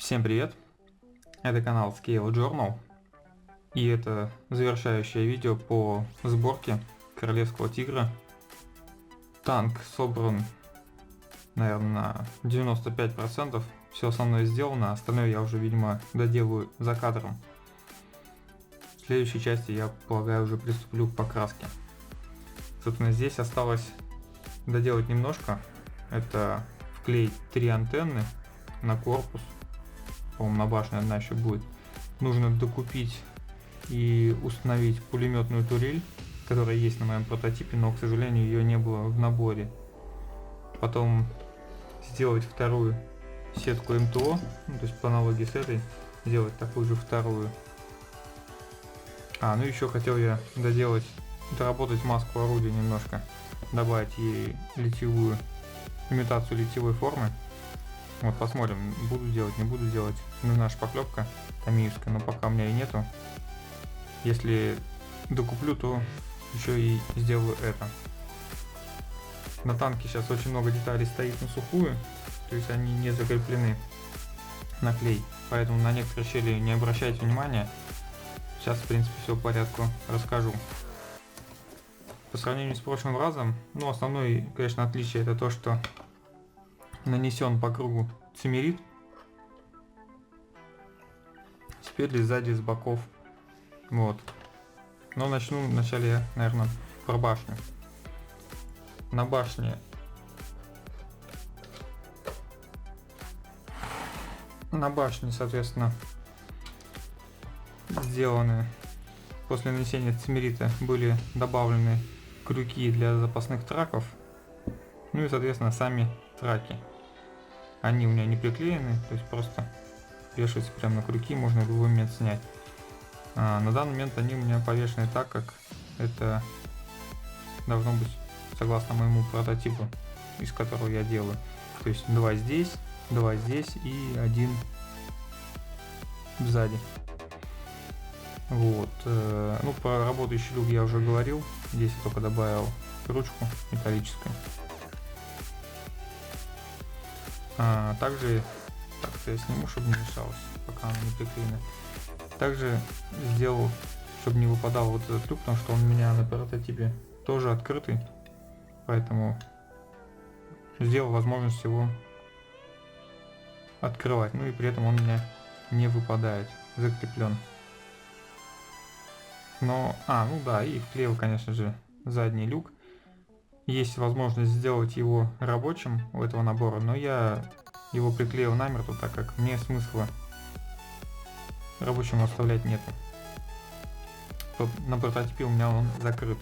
Всем привет! Это канал Scale Journal, и это завершающее видео по сборке Королевского Тигра. Танк собран, наверное, на 95%, все основное сделано, остальное я уже, видимо, доделаю за кадром. В следующей части, я полагаю, уже приступлю к покраске. Собственно, здесь осталось доделать немножко. Это вклеить 3 антенны на корпус. По-моему, на башне одна еще будет. Нужно докупить и установить пулеметную турель, которая есть на моем прототипе, но, к сожалению, ее не было в наборе. Потом сделать вторую сетку МТО, то есть по аналогии с этой, сделать такую же вторую. Ну еще хотел я доработать маску орудия немножко, добавить ей имитацию литьевой формы. Вот посмотрим, буду делать, не буду делать. Нужна шпаклевка томиевская, но пока у меня и нету. Если докуплю, то еще и сделаю это. На танке сейчас очень много деталей стоит на сухую, то есть они не закреплены на клей, поэтому на некоторые щели не обращайте внимания. Сейчас, в принципе, все в порядку расскажу. По сравнению с прошлым разом, основное, конечно, отличие это то, что нанесен по кругу цимерит. Спереди, сзади, с боков. Вот. Но начну вначале я, наверное, про башню. На башне соответственно, сделаны после нанесения цимерита были добавлены крюки для запасных траков. Ну и, соответственно, сами траки. Они у меня не приклеены, то есть просто вешаются прямо на крюки, можно в любой момент снять. На данный момент они у меня повешены так, как это должно быть согласно моему прототипу, из которого я делаю. То есть 2 здесь и 1 сзади. Вот. Про работающий люк я уже говорил. Здесь я только добавил ручку металлическую. Также, так-то я сниму, чтобы не мешалось, пока она не приклеена. Также сделал, чтобы не выпадал вот этот люк, потому что он у меня на прототипе тоже открытый, поэтому сделал возможность его открывать, и при этом он у меня не выпадает, закреплен. И вклеил, конечно же, задний люк. Есть возможность сделать его рабочим у этого набора, но я его приклеил намертво, так как мне смысла рабочим оставлять нету. На прототипе у меня он закрыт.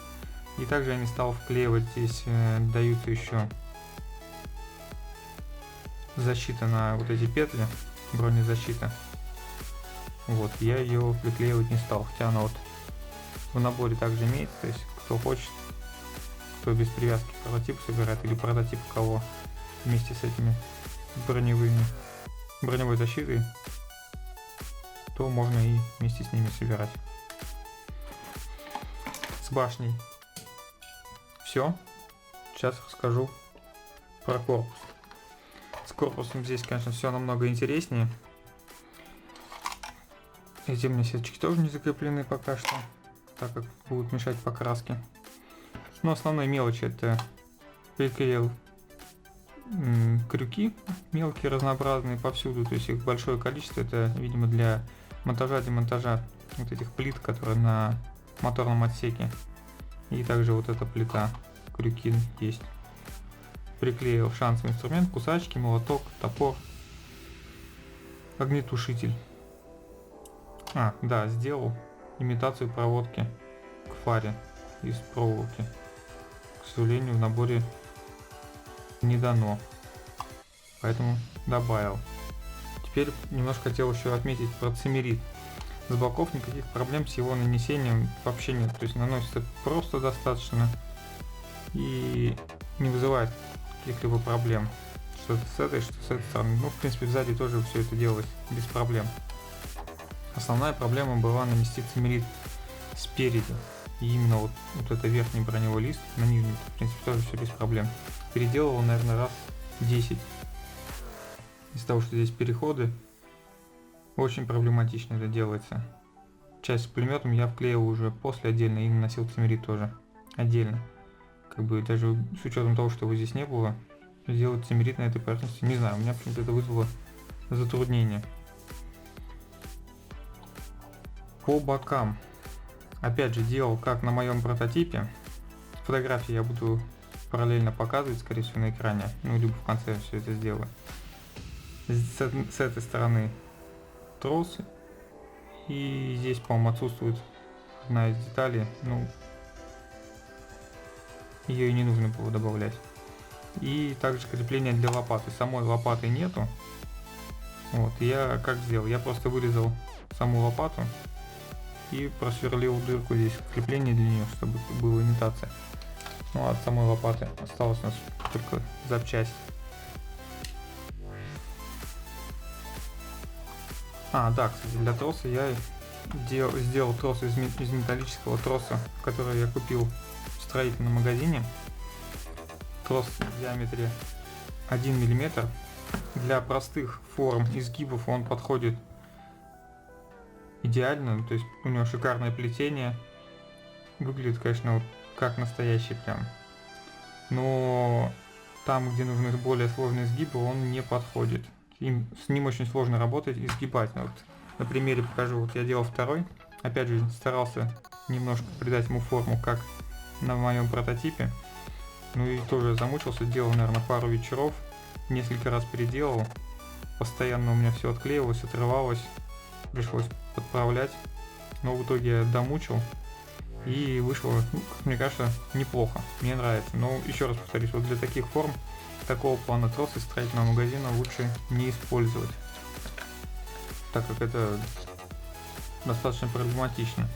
И также я не стал вклеивать, здесь даются еще защита на вот эти петли, бронезащита. Вот, я ее приклеивать не стал, хотя она вот в наборе также имеется, то есть кто хочет, кто без привязки к прототипу собирает, или прототип у кого вместе с этими броневой защитой, то можно и вместе с ними собирать. С башней все. Сейчас расскажу про корпус. С корпусом здесь, конечно, все намного интереснее. Эти у меня сеточки тоже не закреплены пока что, так как будут мешать покраске. Но основные мелочи это приклеил крюки мелкие, разнообразные повсюду, то есть их большое количество, это, видимо, для монтажа-демонтажа вот этих плит, которые на моторном отсеке. И также вот эта плита, крюки есть. Приклеил шансовый инструмент, кусачки, молоток, топор, огнетушитель. Сделал имитацию проводки к фаре из проволоки. К сожалению, в наборе не дано, поэтому добавил. Теперь немножко хотел еще отметить про цимерит. С боков никаких проблем с его нанесением вообще нет, то есть наносится просто достаточно и не вызывает каких-либо проблем, что с этой, что с этой стороны. В принципе, сзади тоже все это делалось без проблем. Основная проблема была нанести цимерит спереди, и именно вот это верхний броневой лист, на нижний, в принципе, тоже все без проблем. Переделывал, наверное, раз 10. Из-за того, что здесь переходы Очень проблематично это делается. Часть с пулеметом я вклеил уже после отдельно и наносил цимерит тоже отдельно. Как бы даже с учетом того, что его здесь не было, сделать цимерит на этой поверхности, не знаю, у меня почему-то это вызвало затруднение. По бокам. Опять же, делал как на моем прототипе. Фотографии я буду параллельно показывать, скорее всего, на экране. Ну, либо в конце все это сделаю. С этой стороны трос. И здесь, по-моему, отсутствует одна из деталей. Ну, ее и не нужно было добавлять. И также крепление для лопаты. Самой лопаты нету. Вот, я как сделал? Я просто вырезал саму лопату и просверлил дырку здесь в креплении для нее, чтобы была имитация. Ну, а от самой лопаты осталось у нас только запчасть. Да, кстати, для троса я сделал трос из металлического троса, который я купил в строительном магазине. Трос в диаметре 1 мм. Для простых форм изгибов он подходит идеально, то есть у него шикарное плетение. Выглядит, конечно, вот как настоящий прям. Но там, где нужны более сложные изгибы, он не подходит. С ним очень сложно работать и сгибать. Вот на примере покажу. Вот я делал второй. Опять же, старался немножко придать ему форму, как на моем прототипе. Ну и тоже замучился, делал, наверное, пару вечеров. Несколько раз переделал. Постоянно у меня все отклеивалось, отрывалось. Пришлось подправлять. Но в итоге я домучил. И вышло, ну, как мне кажется, неплохо. Мне нравится. Но еще раз повторюсь, вот для таких форм такого плана трос из строительного магазина лучше не использовать, так как это достаточно проблематично.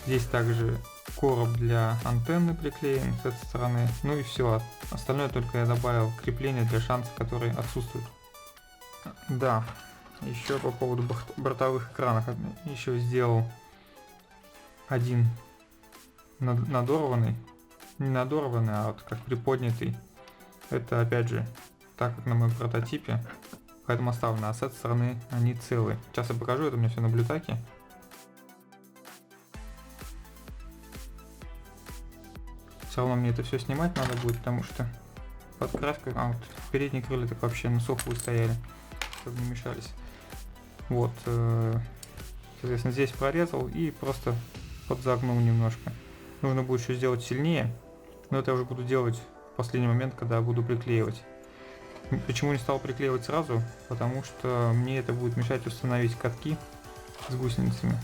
Здесь также короб для антенны приклеен с этой стороны. Ну и все. Остальное только я добавил крепление для шанса, который отсутствует. Да, еще по поводу бортовых экранов. Еще сделал один надорванный. Не надорванный, а вот как приподнятый. Это опять же, так как на моем прототипе, поэтому оставлено, а с этой стороны они целые. Сейчас я покажу, это у меня все на блютаке. Все равно мне это все снимать надо будет, потому что подкраска, вот передние крылья так вообще на сухую стояли, чтобы не мешались. Вот, соответственно, здесь прорезал и просто подзагнул немножко. Нужно будет еще сделать сильнее, но это я уже буду делать в последний момент, когда буду приклеивать. Почему не стал приклеивать сразу? Потому что мне это будет мешать установить катки с гусеницами.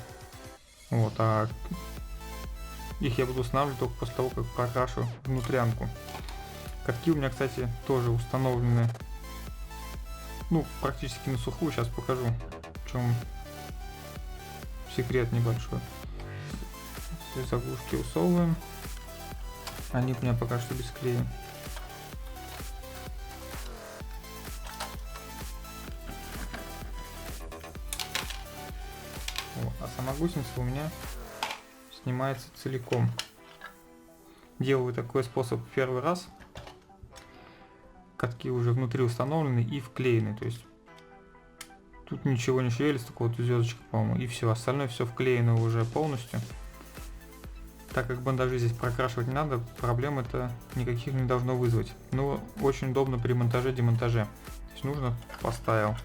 Вот, а их я буду устанавливать только после того, как прокрашу внутрянку. Катки у меня, кстати, тоже установлены, ну, практически на сухую. Сейчас покажу, в чем секрет небольшой. Все заглушки усовываем. Они у меня пока что без клея. Вот, а сама гусеница у меня снимается целиком. Делаю такой способ первый раз. Катки уже внутри установлены и вклеены. То есть тут ничего не шевелится, только вот звездочка, по-моему, и все. Остальное все вклеено уже полностью. Так как бандажи здесь прокрашивать не надо, проблем это никаких не должно вызвать. Но очень удобно при монтаже-демонтаже. То есть нужно, поставил,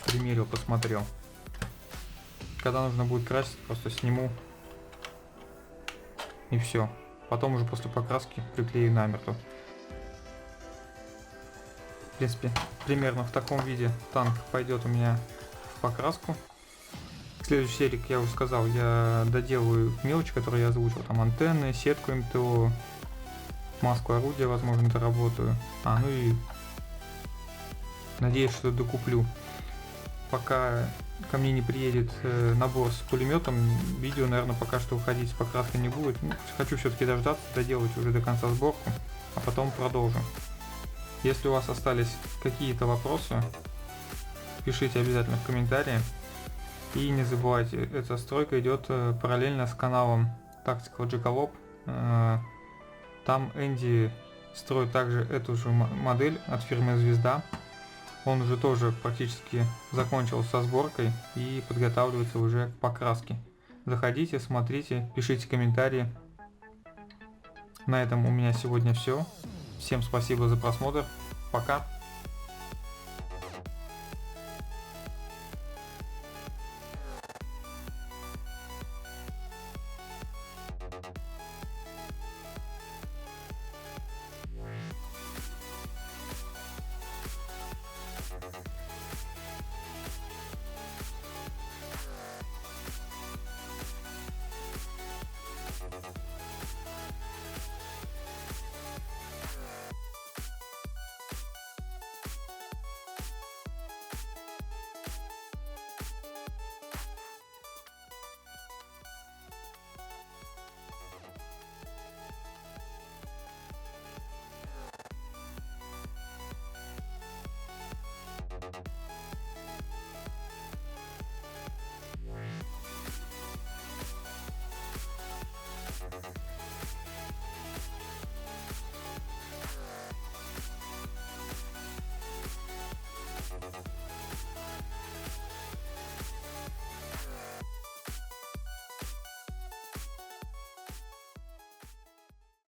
примерил, посмотрел. Когда нужно будет красить, просто сниму и все. Потом уже после покраски приклею намертво. В принципе, примерно в таком виде танк пойдет у меня в покраску. В следующей серии, как я уже сказал, я доделаю мелочи, которые я озвучил. Там антенны, сетку МТО, маску орудия, возможно, доработаю. Ну и надеюсь, что докуплю. Пока ко мне не приедет набор с пулеметом, видео, наверное, пока что уходить с покраской не будет. Хочу все-таки дождаться, доделать уже до конца сборку, а потом продолжу. Если у вас остались какие-то вопросы, пишите обязательно в комментарии. И не забывайте, эта стройка идет параллельно с каналом Tactical Jackalope. Там Энди строит также эту же модель от фирмы Звезда. Он уже тоже практически закончил со сборкой и подготавливается уже к покраске. Заходите, смотрите, пишите комментарии. На этом у меня сегодня все. Всем спасибо за просмотр. Пока.